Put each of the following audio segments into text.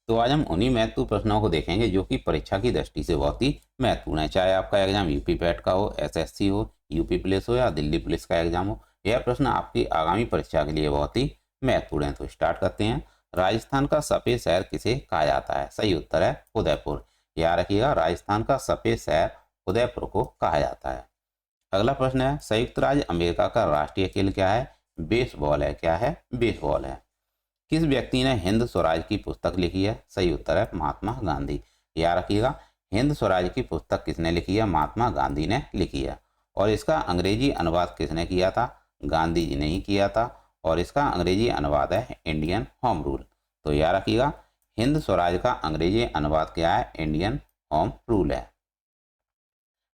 तो आज हम उन्हीं महत्वपूर्ण प्रश्नों को देखेंगे जो कि परीक्षा की दृष्टि से बहुत ही महत्वपूर्ण है। चाहे आपका एग्जाम यूपी पैट का हो, एसएससी हो, यूपी पुलिस हो या दिल्ली पुलिस का एग्जाम हो, यह प्रश्न आपकी आगामी परीक्षा के लिए बहुत ही महत्वपूर्ण है। तो स्टार्ट करते हैं। राजस्थान का सफेद शहर किसे कहा जाता है? सही उत्तर है उदयपुर। याद रखिएगा, राजस्थान का सफेद शहर उदयपुर को कहा जाता है। अगला प्रश्न है, संयुक्त राज्य अमेरिका का राष्ट्रीय खेल क्या है? बेसबॉल है। क्या है? बेसबॉल है। किस व्यक्ति ने हिंद स्वराज की पुस्तक लिखी है? सही उत्तर है महात्मा गांधी। याद रखिएगा, हिंद स्वराज की पुस्तक किसने लिखी है? महात्मा गांधी ने लिखी है। और इसका अंग्रेजी अनुवाद किसने किया था? गांधी जी ने ही किया था। और इसका अंग्रेजी अनुवाद है इंडियन होम रूल। तो याद रखिएगा, हिंद स्वराज का अंग्रेजी अनुवाद क्या है? इंडियन होम रूल है।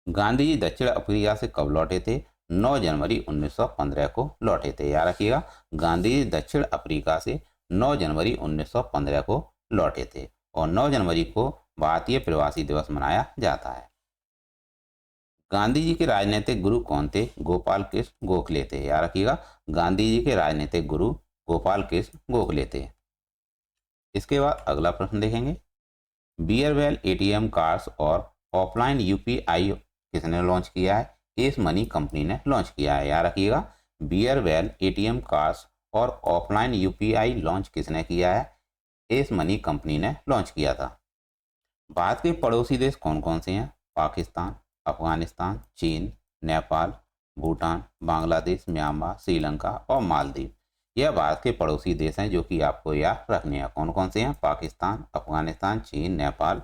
गांधी जी दक्षिण अफ्रीका से कब लौटे थे? 9 जनवरी 1915 को लौटे थे। याद रखिएगा, गांधी जी दक्षिण अफ्रीका से 9 जनवरी 1915 को लौटे थे और 9 जनवरी को भारतीय प्रवासी दिवस मनाया जाता है। गांधी जी के राजनीतिक गुरु कौन थे? गोपाल कृष्ण गोखले थे। याद रखिएगा, गांधी जी के राजनीतिक गुरु गोपाल कृष्ण गोखले थे। इसके बाद अगला प्रश्न देखेंगे। बियरवेल एटीएम कार्ड्स और ऑफलाइन यूपीआई किसने लॉन्च किया है? एस मनी कंपनी ने लॉन्च किया है। याद रखिएगा, बियरवेल एटीएम कार्ड्स और ऑफलाइन यूपीआई लॉन्च किसने किया है? एस मनी कंपनी ने लॉन्च किया था। भारत के पड़ोसी देश कौन कौन से हैं? पाकिस्तान, अफगानिस्तान, चीन, नेपाल, भूटान, बांग्लादेश, म्यांमार, श्रीलंका और मालदीव। यह भारत के पड़ोसी देश हैं जो कि आपको याद रखने हैं। कौन कौन से हैं? पाकिस्तान, अफगानिस्तान, चीन, नेपाल,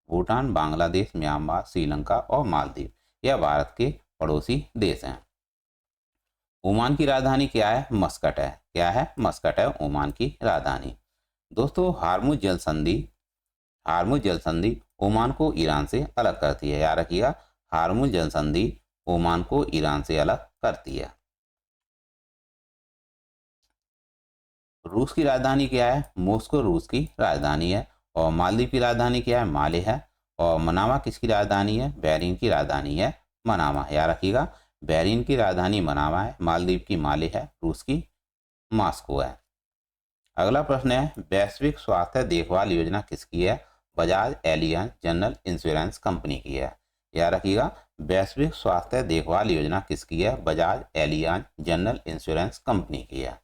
भूटान, बांग्लादेश, म्यांमार, श्रीलंका और मालदीव। यह भारत के पड़ोसी देश हैं। ओमान की राजधानी क्या है? मस्कट है। क्या है? मस्कट है ओमान की राजधानी। दोस्तों, हार्मुज जल संधि ओमान को ईरान से अलग करती है। याद रखिएगा, हार्मुज जल संधि ओमान को ईरान से अलग करती है। रूस की राजधानी क्या है? मॉस्को रूस की राजधानी है। और मालदीव की राजधानी क्या है? माले है। और मनामा किसकी राजधानी है? बहरीन की राजधानी है मनामा। याद रखिएगा, बहरीन की राजधानी मनामा है, मालदीव की माले है, रूस की मॉस्को है। अगला प्रश्न है, वैश्विक स्वास्थ्य देखभाल योजना किसकी है? Bajaj Allianz general insurance company की है। याद रखिएगा, वैश्विक स्वास्थ्य देखभाल योजना किसकी है? Bajaj Allianz general insurance company की है।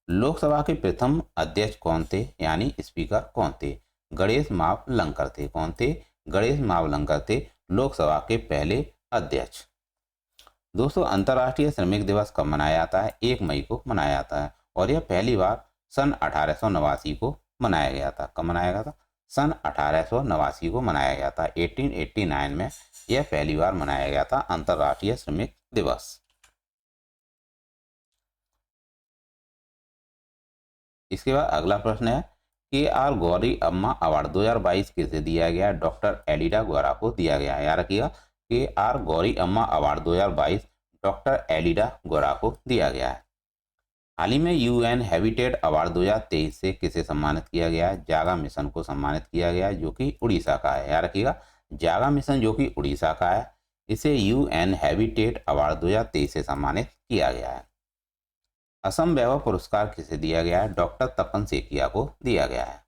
लोकसभा के प्रथम अध्यक्ष कौन थे? यानी स्पीकर कौन थे? गणेश मावलंकर थे। कौन थे? गणेश मावलंकर थे लोकसभा के पहले अध्यक्ष। दोस्तों, अंतर्राष्ट्रीय श्रमिक दिवस कब मनाया जाता है? 1 मई को मनाया जाता है और यह पहली बार सन 1889 को मनाया गया था। कब मनाया गया था? सन 1889 को मनाया गया था। 1889 में यह पहली बार मनाया गया था अंतर्राष्ट्रीय श्रमिक दिवस। इसके बाद अगला प्रश्न है, के आर गौरी अम्मा अवार्ड 2022 किसे दिया गया? डॉक्टर एलिडा गोरा को दिया गया है। याद रखिएगा, के आर गौरी अम्मा अवार्ड 2022 डॉक्टर एलिडा गोरा को दिया गया है। हाल ही में यूएन हैबिटेट अवार्ड 2023 से किसे सम्मानित किया गया है? जागा मिशन को सम्मानित किया गया है जो कि उड़ीसा का है। याद रखिएगा, जागा मिशन जो कि उड़ीसा का है, इसे यूएन हैबिटेट अवार्ड 2023 से सम्मानित किया गया है। असम वैभव पुरस्कार किसे दिया गया है? डॉक्टर तपन सेकिया को दिया गया है।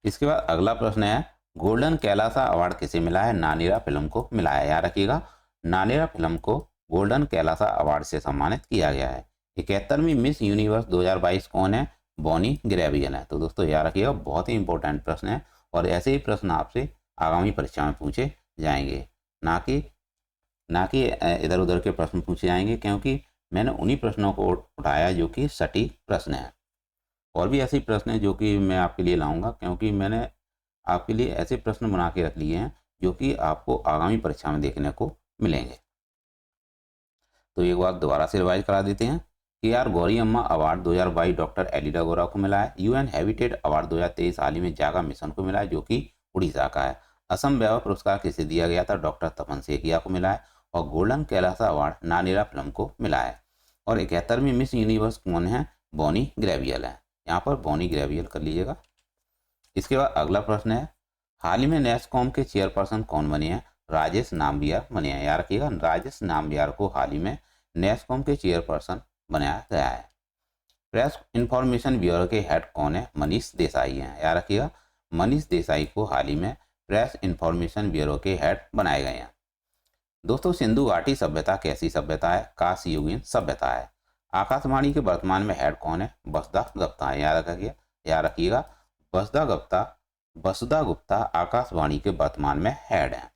इसके बाद अगला प्रश्न है, गोल्डन कैलासा अवार्ड किसे मिला है? नानेरा फिल्म को मिला है। याद रखिएगा, नानेरा फिल्म को गोल्डन कैलासा अवार्ड से सम्मानित किया गया है। 71वीं मिस यूनिवर्स 2022 कौन है? बॉनी ग्रेवियल है। तो दोस्तों याद रखिएगा, बहुत ही इंपॉर्टेंट प्रश्न है और ऐसे ही प्रश्न आपसे आगामी परीक्षा में पूछे जाएंगे, ना कि इधर उधर के प्रश्न पूछे जाएंगे, क्योंकि मैंने उन्हीं प्रश्नों को उठाया जो कि सटीक प्रश्न है। और भी ऐसे प्रश्न हैं जो कि मैं आपके लिए लाऊंगा, क्योंकि मैंने आपके लिए ऐसे प्रश्न बना के रख लिए हैं जो कि आपको आगामी परीक्षा में देखने को मिलेंगे। तो एक बार दोबारा से रिवाइज करा देते हैं। के आर गौरी अम्मा अवार्ड 2022 डॉक्टर एलिडा गोरा को मिला है। यूएन हैबिटेट अवार्ड 2023 हाल ही में जागा मिशन को मिला है जो कि उड़ीसा का है। असम वैभव पुरस्कार किसे दिया गया था? डॉक्टर तपन सेकिया को मिला है। और golden Kailasa award Nanera film को मिला है। और 71वीं मिस यूनिवर्स कौन है? बॉनी ग्रेवियल है। यहाँ पर बॉनी ग्रेवियल कर लीजिएगा। इसके बाद अगला प्रश्न है, हाल ही में नेस्कॉम के चेयरपर्सन कौन बने हैं? राजेश नाम्बियार बने हैं। याद रखिएगा, राजेश नाम्बियार को हाल ही में नेस्कॉम के चेयरपर्सन बनाया गया है। प्रेस इंफॉर्मेशन ब्यूरो के हेड कौन है? मनीष देसाई हैं, याद रखिएगा। मनीष देसाई को हाल ही में प्रेस इंफॉर्मेशन ब्यूरो के हेड बनाए गए हैं। दोस्तों, सिंधु घाटी सभ्यता कैसी सभ्यता है? कांस्ययुगीन सभ्यता है। आकाशवाणी के वर्तमान में हेड कौन है? वसुधा गुप्ता है, याद रखिएगा। वसुधा गुप्ता आकाशवाणी के वर्तमान में हेड है।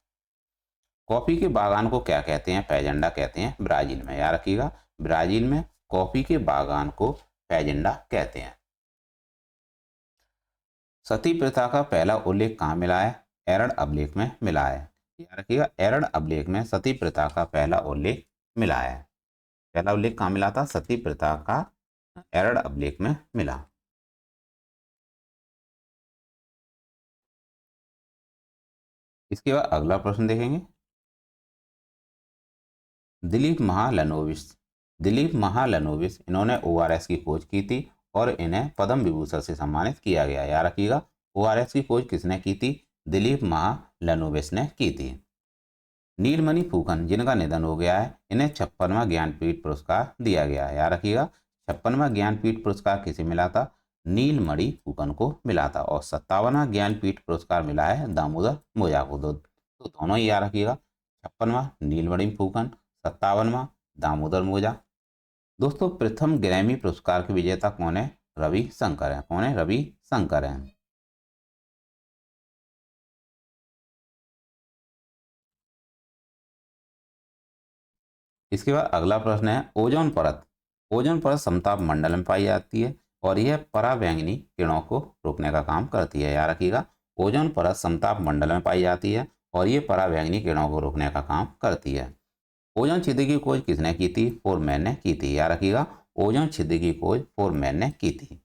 कॉफी के बागान को क्या कहते हैं? फैजेंडा कहते हैं ब्राजील में, याद रखिएगा। ब्राजील में कॉफी के बागान को फैजेंडा कहते हैं। सती प्रथा का पहला उल्लेख कहाँ मिला है? एरड़ अभिलेख में मिला है, याद रखिएगा। एरड़ अभिलेख में सती प्रथा का पहला उल्लेख मिला है। पहला उल्लेख कहाँ मिला था? सती प्रथा का एरड़ अभिलेख में मिला। इसके बाद अगला प्रश्न देखेंगे। दिलीप महालनोबिस इन्होंने ORS की खोज की थी और इन्हें पद्म विभूषण से सम्मानित किया गया, याद रखिएगा। ORS की खोज किसने की थी? दिलीप महालनोबिस ने की थी। नीलमणि फूकन जिनका निधन हो गया है, इन्हें 56वां ज्ञानपीठ पुरस्कार दिया गया है, याद रखिएगा। 56वां ज्ञानपीठ पुरस्कार किसे मिला था? नीलमणि फूकन को मिला था। और 57वां ज्ञानपीठ पुरस्कार मिला है दामोदर मोजा को। तो दोनों ही याद रखिएगा। 56वां नीलमणि फूकन, 57वां दामोदर मोजा। दोस्तों, प्रथम ग्रैमी पुरस्कार के विजेता कौन है? रवि शंकर है। कौन है? रवि शंकर है। इसके बाद अगला प्रश्न है, ओजोन परत समताप मंडल में पाई जाती है और यह पराबैंगनी किरणों को रोकने का काम करती है, याद रखिएगा। ओजोन परत समताप मंडल में पाई जाती है और यह पराबैंगनी किरणों को रोकने का काम करती है। ओजोन छिद्र की खोज किसने की थी? फोरमैन ने की थी, याद रखिएगा। ओजोन छिद्र की खोज फोरमैन ने की थी।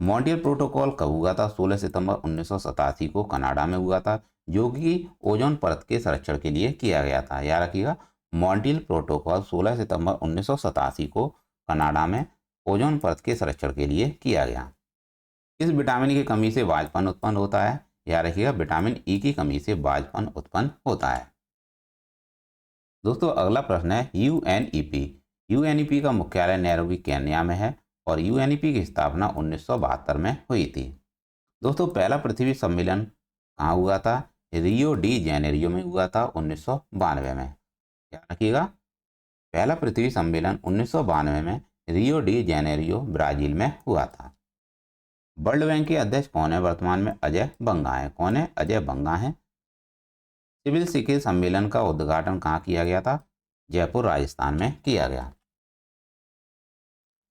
मॉन्ट्रियल प्रोटोकॉल कब हुआ था? 16 सितंबर 1987 को कनाडा में हुआ था, जो कि ओजोन परत के संरक्षण के लिए किया गया था, याद रखिएगा। मॉन्ट्रियल प्रोटोकॉल 16 सितंबर 1987 को कनाडा में ओजोन परत के संरक्षण के लिए किया गया। इस विटामिन की कमी से वाजपन उत्पन्न होता है, याद रखिएगा। विटामिन ई की कमी से वाजपन उत्पन्न होता है। दोस्तों, अगला प्रश्न है यूएनईपी। यूएनईपी का मुख्यालय नैरोबी केन्या में है और यूएनईपी की स्थापना 1972 में हुई थी। दोस्तों, पहला पृथ्वी सम्मेलन कहाँ हुआ था? रियो डी जेनेरियो में हुआ था 1992 में, याद रखिएगा। पहला पृथ्वी सम्मेलन 1992 में रियो डी जेनेरियो ब्राजील में हुआ था। वर्ल्ड बैंक के अध्यक्ष कौन है वर्तमान में? अजय बंगा है। कौन है? अजय बंगा है। सिविल शिखर सम्मेलन का उद्घाटन कहाँ किया गया था? जयपुर राजस्थान में किया गया।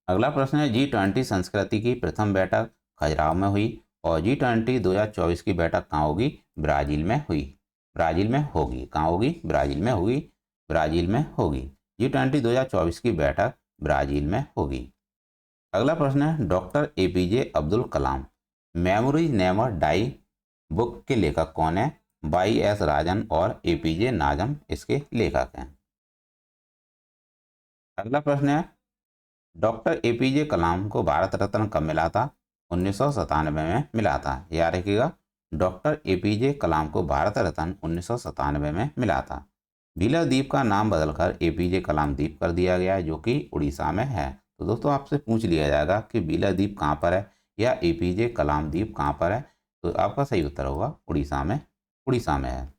अगला प्रश्न है G20 संस्कृति की प्रथम बैठक खजुराहो में हुई और G20 2024 की बैठक कहाँ होगी? ब्राजील में हुई। ब्राजील में होगी। कहाँ होगी? ब्राजील में होगी। ब्राजील में होगी। G20 2024 की बैठक ब्राजील में होगी। अगला प्रश्न है doctor APJ Abdul Kalam memories never die book के लेखक कौन है? YS राजन और APJ नाजम इसके लेखक हैं। अगला प्रश्न है डॉक्टर APJ कलाम को भारत रत्न कब मिला था? 1997 में मिला था, याद रखिएगा। डॉक्टर APJ कलाम को भारत रत्न 1997 में मिला था। भीला द्वीप का नाम बदलकर APJ कलाम द्वीप कर दिया गया है, जो कि उड़ीसा में है। तो दोस्तों, आपसे पूछ लिया जाएगा कि भीला द्वीप कहाँ पर है या APJ कलाम द्वीप कहाँ पर है, तो आपका सही उत्तर होगा उड़ीसा में। उड़ीसा में है।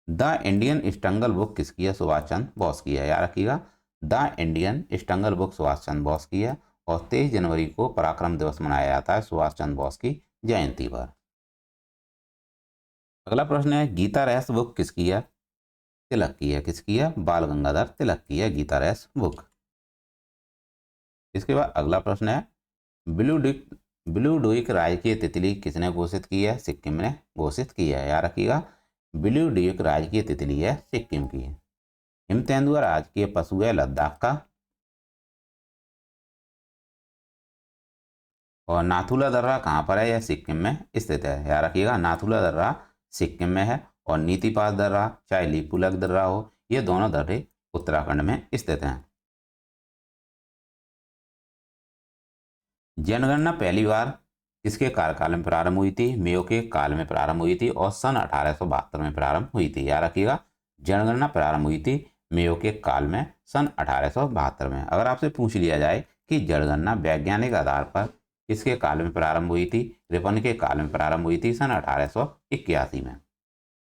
द इंडियन स्ट्रगल बुक किसकी है? सुभाष चंद्र बोस की है, याद रखिएगा। The Indian struggle book Subhash Chandra Bose की है और 23 जनवरी को पराक्रम दिवस मनाया जाता है सुभाष चंद्र बोस की जयंती पर। अगला प्रश्न है गीता रहस्य बुक किसकी है? तिलक की है। किसकी है? बाल गंगाधर तिलक की है गीता रहस्य बुक। इसके बाद अगला प्रश्न है ब्लू ड्यूक राजकीय तितली किसने घोषित की है? सिक्किम ने घोषित की है, याद रखिएगा। ब्लू ड्यूक राजकीय तितली है सिक्किम की। हिम तेंदुआ राजकीय पशु है लद्दाख का। और नाथुला दर्रा कहाँ पर है? यह सिक्किम में स्थित है, याद रखिएगा। नाथुला दर्रा सिक्किम में है और नीतिपात दर्रा चाहे लिपुलेख दर्रा हो, ये दोनों दर्रे उत्तराखंड में स्थित हैं। जनगणना पहली बार किसके कार्यकाल में प्रारंभ हुई थी? मेयो के काल में प्रारंभ हुई थी और सन 1872 में प्रारंभ हुई थी, याद रखिएगा। जनगणना प्रारंभ हुई थी मेयो के काल में सन 1872 में। अगर आपसे पूछ लिया जाए कि जनगणना वैज्ञानिक आधार पर किसके काल में प्रारंभ हुई थी? रिपन के काल में प्रारंभ हुई थी सन 1881 में।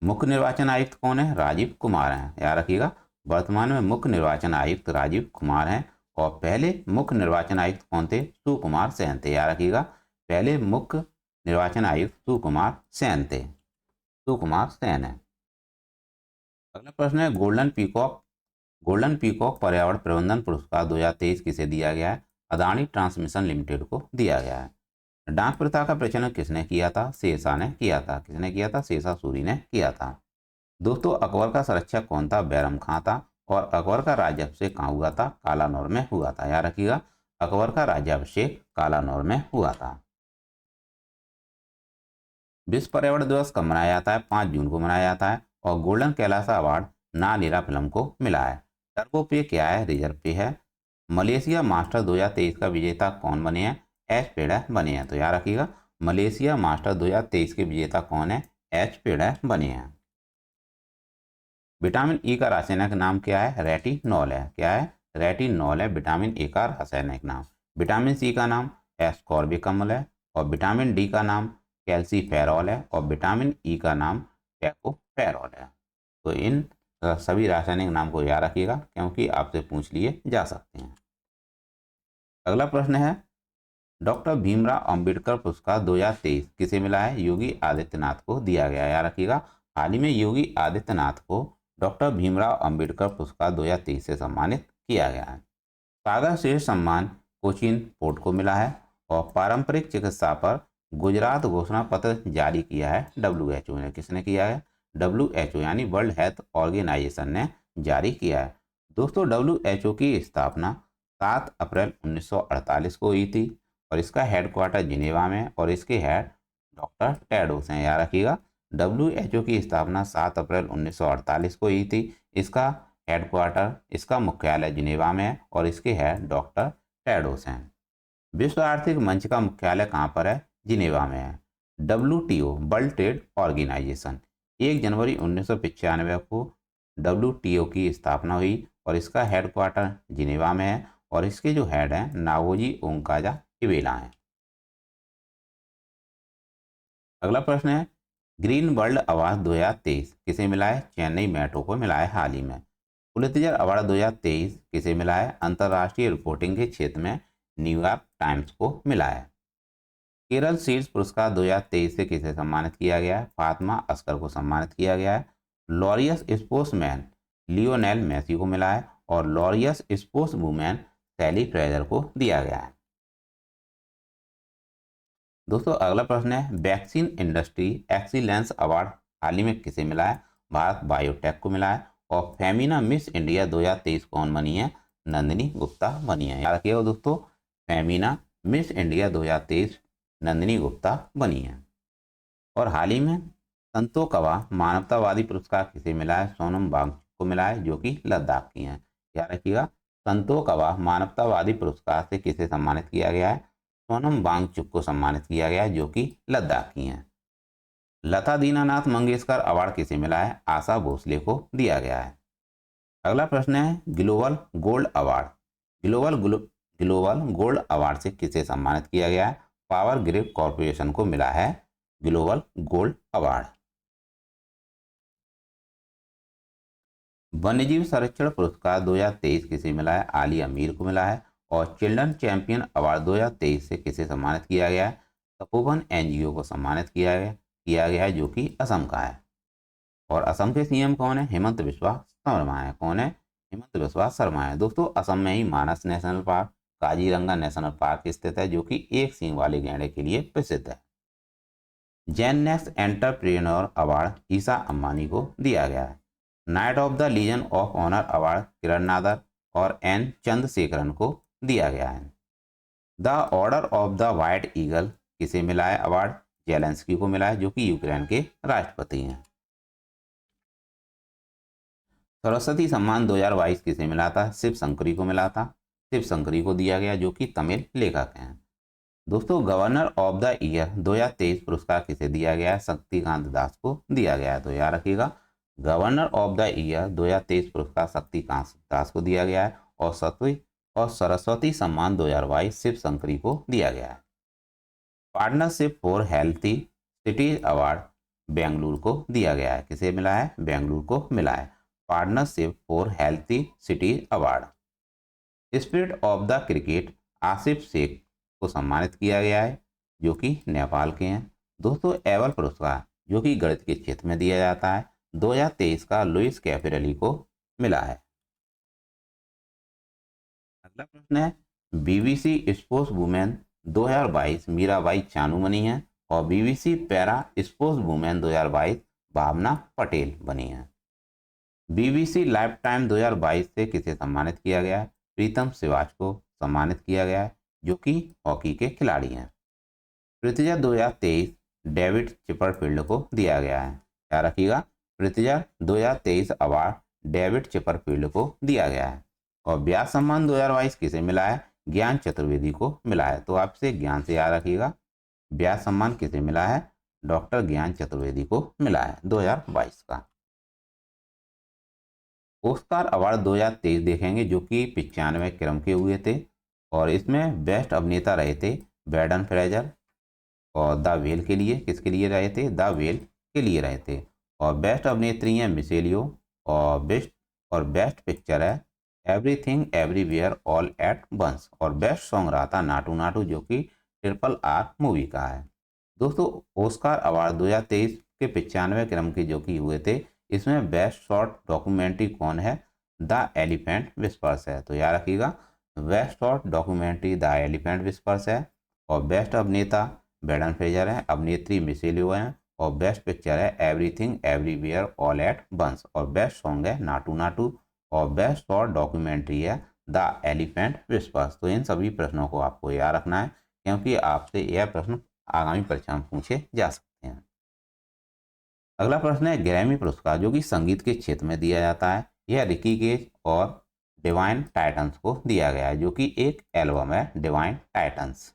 मुख्य निर्वाचन आयुक्त कौन है? राजीव कुमार हैं, याद रखिएगा। वर्तमान में मुख्य निर्वाचन आयुक्त राजीव कुमार हैं और पहले मुख्य निर्वाचन आयुक्त कौन थे? सुकुमार सेन थे, याद रखिएगा। पहले मुख्य निर्वाचन आयुक्त सुकुमार सेन थे, सुकुमार सेन है। अगला प्रश्न है गोल्डन पीकॉक पर्यावरण प्रबंधन पुरस्कार 2023 किसे दिया गया है? अदानी ट्रांसमिशन लिमिटेड को दिया गया है। डाक प्रथा का प्रचलन किसने किया था? शेरशाह ने किया था। किसने किया था? शेरशाह सूरी ने किया था। दोस्तों अकबर का संरक्षक कौन था? बैरम खां था। और अकबर का राज्याभिषेक कहाँ हुआ था? कालानौर में हुआ था, याद रखिएगा। अकबर का राज्याभिषेक कालानौर में हुआ था। विश्व पर्यावरण दिवस कब मनाया जाता है? 5 जून को मनाया जाता है। और गोल्डन कैलाश अवार्ड ना नीरा फिल्म को मिला है। टर्बो पे क्या है? रिजर्व पे है। मलेशिया मास्टर 2023 का विजेता कौन बने हैं? एच पेड़ा बने हैं, तो याद रखिएगा। मलेशिया मास्टर 2023 के विजेता कौन है? एच पेड़ा बने हैं। विटामिन ई का रासायनिक नाम क्या है? रेटिनॉल है। क्या है? रेटिनॉल है विटामिन ए का रासायनिक नाम। विटामिन सी का नाम एस्कॉर्बिक अम्ल है। और विटामिन डी का नाम कैल्सीफेरॉल है। और विटामिन ई का नाम टैकोफेरॉल है। तो इन सभी रासायनिक नाम को याद रखिएगा क्योंकि आपसे पूछ लिए जा सकते हैं। अगला प्रश्न है डॉक्टर भीमराव अंबेडकर पुरस्कार 2023 किसे मिला है? योगी आदित्यनाथ को दिया गया, याद रखिएगा। हाल ही में योगी आदित्यनाथ को डॉक्टर भीमराव अंबेडकर पुरस्कार 2023 से सम्मानित किया गया है। सागर श्रेष्ठ सम्मान कोचीन पोर्ट को मिला है। और पारंपरिक चिकित्सा पर गुजरात घोषणा पत्र जारी किया है WHO ने। किसने किया है? WHO यानी वर्ल्ड हेल्थ ऑर्गेनाइजेशन ने जारी किया है। दोस्तों WHO की स्थापना 7 अप्रैल 1948 को हुई थी और इसका हेडक्वार्टर जिनेवा में और इसके हेड डॉक्टर टेड्रोस हैं, याद रखिएगा। WHO की स्थापना 7 अप्रैल 1948 को हुई थी। इसका हेडक्वार्टर, इसका मुख्यालय जिनेवा में है और इसके हेड डॉक्टर टेड्रोस हैं। विश्व आर्थिक मंच का मुख्यालय कहाँ पर है? जिनेवा में है। WTO वर्ल्ड ट्रेड ऑर्गेनाइजेशन 1 जनवरी 1995 को WTO की स्थापना हुई और इसका हेडक्वार्टर जिनेवा में है और इसके जो हेड हैं नाओजी ओंकाजा इवेला हैं। अगला प्रश्न है ग्रीन वर्ल्ड अवार्ड 2023 किसे मिला है? चेन्नई मेट्रो को मिला है हाल ही में। पुलित्जर अवार्ड 2023 किसे मिला है? अंतर्राष्ट्रीय रिपोर्टिंग के क्षेत्र में न्यूयॉर्क टाइम्स को मिला है। केरल शीर्ष पुरस्कार 2023 से किसे सम्मानित किया गया है? फातिमा असगर को सम्मानित किया गया है। लॉरियस स्पोर्ट्समैन लियोनेल मेसी को मिला है और लॉरियस स्पोर्ट्स वुमेन सैली फ्रेजर को दिया गया है। दोस्तों अगला प्रश्न है वैक्सीन इंडस्ट्री एक्सीलेंस अवार्ड हाल ही में किसे मिला है? भारत बायोटेक को मिला है। और फेमिना मिस इंडिया 2023 कौन बनी है? नंदिनी गुप्ता बनी है, याद रखिएगा दोस्तों। फेमिना मिस इंडिया 2023 नंदिनी गुप्ता बनी है। और हाल ही में संतोकवा मानवतावादी पुरस्कार किसे मिला है? सोनम वांगचुक को मिला है जो कि लद्दाख की हैं, याद रखिएगा। संतोकवा मानवतावादी पुरस्कार से किसे सम्मानित किया गया है? सोनम वांगचुक को सम्मानित किया गया है जो कि लद्दाख की हैं। लता दीनानाथ मंगेशकर अवार्ड किसे मिला है? आशा भोसले को दिया गया है। अगला प्रश्न है global gold award global gold award से किसे सम्मानित किया गया है? पावर ग्रिड कॉरपोरेशन को मिला है ग्लोबल गोल्ड अवार्ड। वन्यजीव संरक्षण पुरस्कार 2023 किसे मिला है? आलिया मीर को मिला है। और चिल्ड्रन चैंपियन अवार्ड 2023 से किसे सम्मानित किया गया है? तपोवन NGO को सम्मानित किया गया है जो कि असम का है। और असम के CM कौन है? हेमंत बिस्वा शर्मा है। कौन है? हेमंत बिस्वा शर्मा है। दोस्तों असम में ही Manas national park, Kaziranga national park स्थित है जो कि एक सींग वाले गैंडे के लिए प्रसिद्ध है। Gen next entrepreneur award Isha Ambani को दिया गया है। Knight of the legion of honour award Kiran Nadar और N चंद्रशेखरन को दिया गया है। The order of the white eagle किसे मिला है अवार्ड? जेलेंस्की को मिला है जो कि यूक्रेन के राष्ट्रपति हैं। सरस्वती सम्मान 2022 किसे मिला था? शिव शंकरी को मिला था। शिव शंकरी को दिया गया जो कि तमिल लेखक हैं। दोस्तों गवर्नर ऑफ द ईयर 2023 पुरस्कार किसे दिया गया है? शक्तिकांत दास को दिया गया है, तो याद रखिएगा। गवर्नर ऑफ द ईयर 2023 पुरस्कार शक्तिकांत दास को दिया गया है। और और सरस्वती सम्मान 2022 शिव शंकरी को दिया गया है। Partnership for healthy cities award Bengaluru को दिया गया है। किसे मिला है? बेंगलुरु को मिला है partnership for healthy cities award. Spirit of the cricket Asif Shaikh को सम्मानित किया गया है, जो कि नेपाल के हैं। दोस्तों, एवल पुरस्कार जो कि गणित के क्षेत्र में दिया जाता है 2023 का लुइस कैपिरली को मिला है। अगला प्रश्न है, BBC sports women 2022 Mirabai Chanu बनी है और बीबीसी पैरा स्पोर्ट्स वुमेन 2022 भावना पटेल बनी है। बीबीसी लाइफ टाइम 2022 से किसे सम्मानित किया गया है? प्रीतम सिवाच को सम्मानित किया गया है, जो कि हॉकी के खिलाड़ी हैं। पृथ्वी 2023 डेविड चिपरफील्ड को दिया गया है। क्या रखिएगा? पृथ्वी 2023 अवार्ड डेविड चिपरफील्ड को दिया गया है। और व्यास सम्मान 2022 किसे मिला है? ज्ञान चतुर्वेदी को मिला है। तो आपसे ज्ञान से याद रखिएगा, व्यास सम्मान किसे मिला है? डॉक्टर ज्ञान चतुर्वेदी को मिला है 2022 का। ऑस्कार अवार्ड 2023 देखेंगे, जो कि 95 क्रम के हुए थे और इसमें बेस्ट अभिनेता रहे थे ब्रैंडन फ्रेजर और द वेल के लिए। किसके लिए रहे थे? द वेल के लिए रहे थे। और बेस्ट अभिनेत्री हैं मिशेल यो और बेस्ट पिक्चर है everything everywhere all at once. और बेस्ट सॉन्ग रहा था नाटू नाटू, जो कि RRR मूवी का है। दोस्तों, ऑस्कार अवार्ड 2023 के 95 क्रम के जो कि हुए थे, इसमें बेस्ट शॉर्ट डॉक्यूमेंट्री कौन है? द एलिफेंट विस्पर्स है। तो याद रखिएगा, best short documentary the elephant whispers है। और बेस्ट अभिनेता ब्रैंडन फ्रेजर है, अभिनेत्री मिशेल यो है और बेस्ट पिक्चर है everything everywhere all at once. और बेस्ट सॉन्ग है नाटू नाटू और बेस्ट शॉर्ट डॉक्यूमेंट्री है द एलिफेंट विस्पर्स। तो इन सभी प्रश्नों को आपको याद रखना है, क्योंकि आपसे यह प्रश्न आगामी परीक्षा में पूछे जा सकते हैं। अगला प्रश्न है, ग्रैमी पुरस्कार जो कि संगीत के क्षेत्र में दिया जाता है, यह रिकी गेज और डिवाइन टाइटन्स को दिया गया है, जो कि एक एल्बम है डिवाइन टाइटन्स।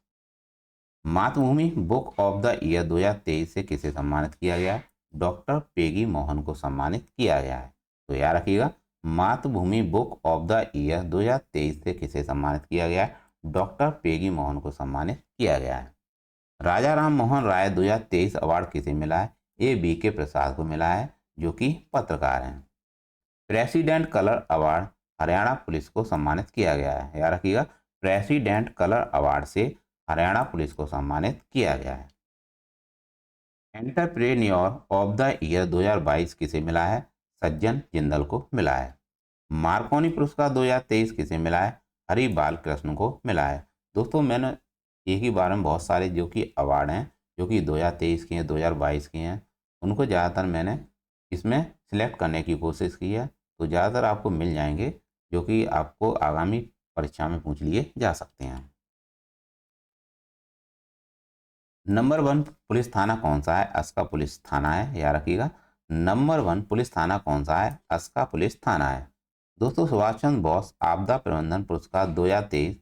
मातृभूमि बुक ऑफ द ईयर 2023 से किसे सम्मानित किया गया? डॉक्टर पेगी मोहन को सम्मानित किया गया है। तो याद रखिएगा, मातृभूमि बुक ऑफ द ईयर 2023 से किसे सम्मानित किया गया है? डॉक्टर पेगी मोहन को सम्मानित किया गया है। राजा राम मोहन राय 2023 अवार्ड किसे मिला है? BK प्रसाद को मिला है, जो कि पत्रकार हैं। President colour award Haryana police को सम्मानित किया गया है। याद रखिएगा, प्रेसिडेंट कलर अवार्ड से हरियाणा पुलिस को सम्मानित किया गया है। एंटरप्रेन्योर ऑफ द ईयर 2022 किसे मिला है? सज्जन जिंदल को मिला है। मार्कोनी पुरस्कार 2023 किसे मिला है? हरि बाल कृष्ण को मिला है। दोस्तों, मैंने एक ही बार में बहुत सारे जो कि अवार्ड हैं, जो कि 2023 के हैं 2022 के हैं, उनको ज़्यादातर मैंने इसमें सिलेक्ट करने की कोशिश की है। तो ज़्यादातर आपको मिल जाएंगे, जो कि आपको आगामी परीक्षा में पूछ लिए जा सकते हैं। नंबर 1 पुलिस थाना कौन सा है? अस्का पुलिस थाना है। याद रखिएगा, नंबर 1 पुलिस थाना कौन सा है? अस्का पुलिस थाना है। दोस्तों, सुभाष चंद्र बोस आपदा प्रबंधन पुरस्कार 2023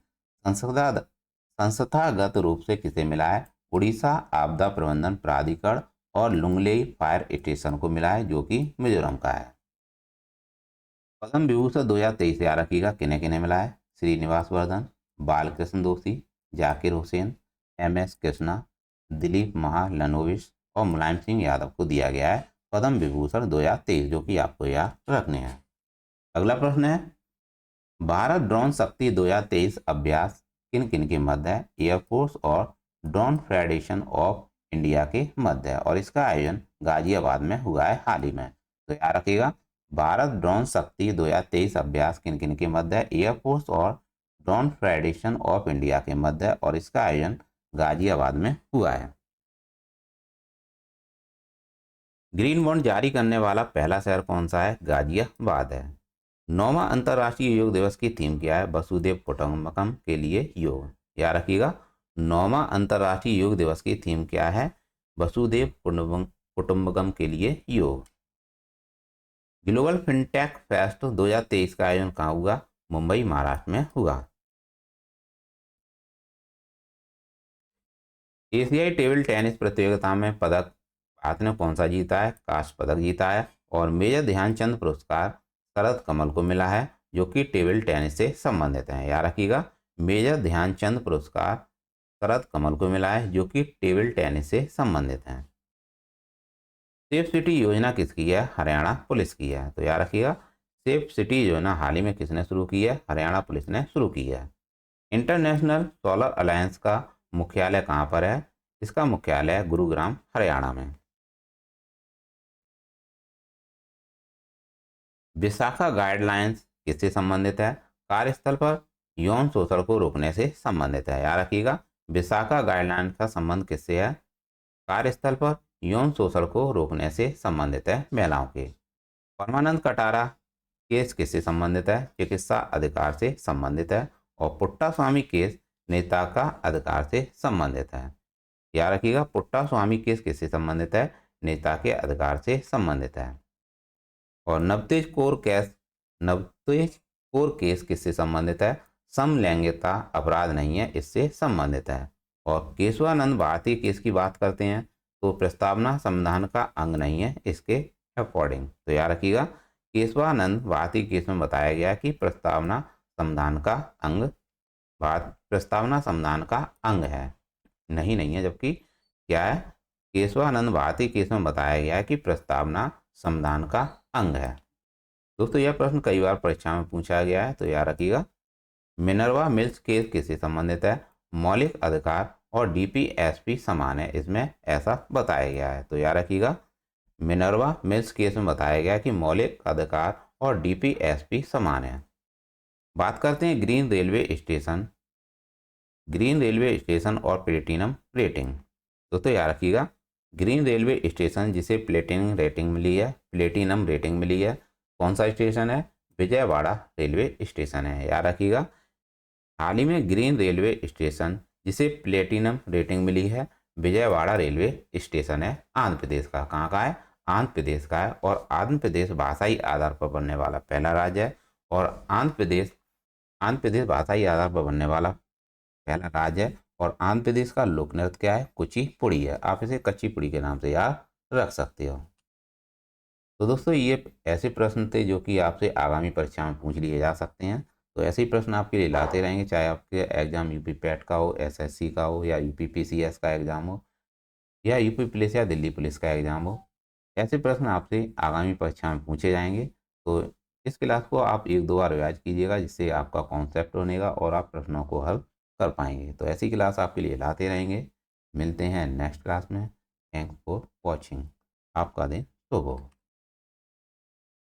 संस्थागत रूप से किसे मिला है? उड़ीसा आपदा प्रबंधन प्राधिकरण और लुंगलेई फायर स्टेशन को मिला है, जो कि मिजोरम का है। पद्म विभूषण 2023 याद रखिएगा किन्हें किन्हें मिला है? श्रीनिवास वर्धन, बालकृष्ण दोषी, जाकिर हुसैन, MS कृष्णा, दिलीप महालनोबिस और मुलायम सिंह यादव को दिया गया है पद्म विभूषण 2023, जो कि आपको याद रखने हैं। अगला प्रश्न है, भारत ड्रोन शक्ति 2023 अभ्यास किन किन के मध्य है? एयरफोर्स और ड्रोन फेडरेशन ऑफ इंडिया के मध्य है और इसका आयोजन गाजियाबाद में हुआ है हाल ही में। तो याद रखिएगा, भारत ड्रोन शक्ति 2023 अभ्यास किन किन के मध्य है? एयरफोर्स और ड्रोन फेडरेशन ऑफ इंडिया के मध्य है और इसका आयोजन गाजियाबाद में हुआ है। ग्रीन बॉन्ड जारी करने वाला पहला शहर कौन सा है? गाजियाबाद है। 9वां अंतर्राष्ट्रीय योग दिवस की थीम क्या है? वसुधैव कुटुंबकम के लिए योग। याद रखिएगा, 9वां अंतर्राष्ट्रीय योग दिवस की थीम क्या है? वसुधैव कुटुंबकम के लिए योग। ग्लोबल फिनटेक फेस्ट 2023 का आयोजन कहाँ हुआ? मुंबई महाराष्ट्र में हुआ। एशियाई टेबल टेनिस प्रतियोगिता में पदक भारत ने कौन सा जीता है? कांस्य पदक जीता है। और मेजर ध्यानचंद पुरस्कार शरद कमल को मिला है जो कि टेबल टेनिस से संबंधित हैं। याद रखिएगा, मेजर ध्यानचंद पुरस्कार शरद कमल को मिला है, जो कि टेबल टेनिस से संबंधित हैं। सेफ सिटी योजना किसकी है? हरियाणा पुलिस की है। तो याद रखिएगा, सेफ सिटी योजना हाल ही में किसने शुरू की है? हरियाणा पुलिस ने शुरू की है। इंटरनेशनल सोलर अलायंस का मुख्यालय कहाँ पर है? इसका मुख्यालय गुरुग्राम, हरियाणा में। विशाखा गाइडलाइंस किससे संबंधित है? कार्यस्थल पर यौन शोषण को रोकने से संबंधित है। याद रखिएगा, विशाखा गाइडलाइंस का संबंध किससे है? कार्यस्थल पर यौन शोषण को रोकने से संबंधित है, महिलाओं के। परमानंद कटारा केस किससे संबंधित है? चिकित्सा अधिकार से संबंधित है। और पुट्टा स्वामी केस नेता का अधिकार से संबंधित है। याद रखिएगा, पुट्टा स्वामी केस किससे संबंधित है? नेता के अधिकार से संबंधित है। और नवतेज कोर केस किससे संबंधित है? समलैंगिकता अपराध नहीं है, इससे संबंधित है। और केशवानंद भारती केस की बात करते हैं तो प्रस्तावना संविधान का अंग नहीं है, इसके अकॉर्डिंग। तो याद रखिएगा, केशवानंद भारती केस में बताया गया कि प्रस्तावना संविधान का अंग है, नहीं है, जबकि क्या है? केशवानंद भारती केस में बताया गया है कि प्रस्तावना संविधान का अंग है। दोस्तों, यह प्रश्न कई बार परीक्षा में पूछा गया है, तो याद रखिएगा। मिनर्वा मिल्स केस किससे संबंधित है? मौलिक अधिकार और डीपीएसपी समान है, इसमें ऐसा बताया गया है। तो याद रखिएगा, मिनर्वा मिल्स केस में बताया गया कि मौलिक अधिकार और डीपीएसपी समान है। बात करते हैं ग्रीन रेलवे स्टेशन और प्लेटिनम रेटिंग। दोस्तों याद रखिएगा, ग्रीन रेलवे स्टेशन जिसे प्लेटिनम रेटिंग मिली है, कौन सा स्टेशन है? विजयवाड़ा रेलवे स्टेशन है। याद रखिएगा, हाल ही में ग्रीन रेलवे स्टेशन जिसे प्लेटिनम रेटिंग मिली है, विजयवाड़ा रेलवे स्टेशन है, आंध्र प्रदेश का। कहाँ का है? आंध्र प्रदेश का है। और आंध्र प्रदेश भाषाई आधार पर बनने वाला पहला राज्य है। और आंध्र प्रदेश भाषाई आधार पर बनने वाला पहला राज्य है। और आंध्र प्रदेश का लोक नृत्य क्या है? कुचिपुड़ी है। आप इसे कच्चीपुड़ी के नाम से याद रख सकते हो। तो दोस्तों, ये ऐसे प्रश्न थे जो कि आपसे आगामी परीक्षा में पूछ लिए जा सकते हैं। तो ऐसे ही प्रश्न आपके लिए लाते रहेंगे, चाहे आपके एग्जाम यूपी पैट का हो, एसएससी का हो, या यूपी पीसीएस का एग्जाम हो, या यूपी पुलिस या दिल्ली पुलिस का एग्जाम हो। ऐसे प्रश्न आपसे आगामी परीक्षा में पूछे जाएंगे। तो इस क्लास को आप एक दो बार रिवाइज कीजिएगा, जिससे आपका कॉन्सेप्ट बनेगा और आप प्रश्नों को हल कर पाएंगे। तो ऐसी क्लास आपके लिए लाते रहेंगे। मिलते हैं नेक्स्ट क्लास में। Thanks for watching. आपका दिन शुभ हो।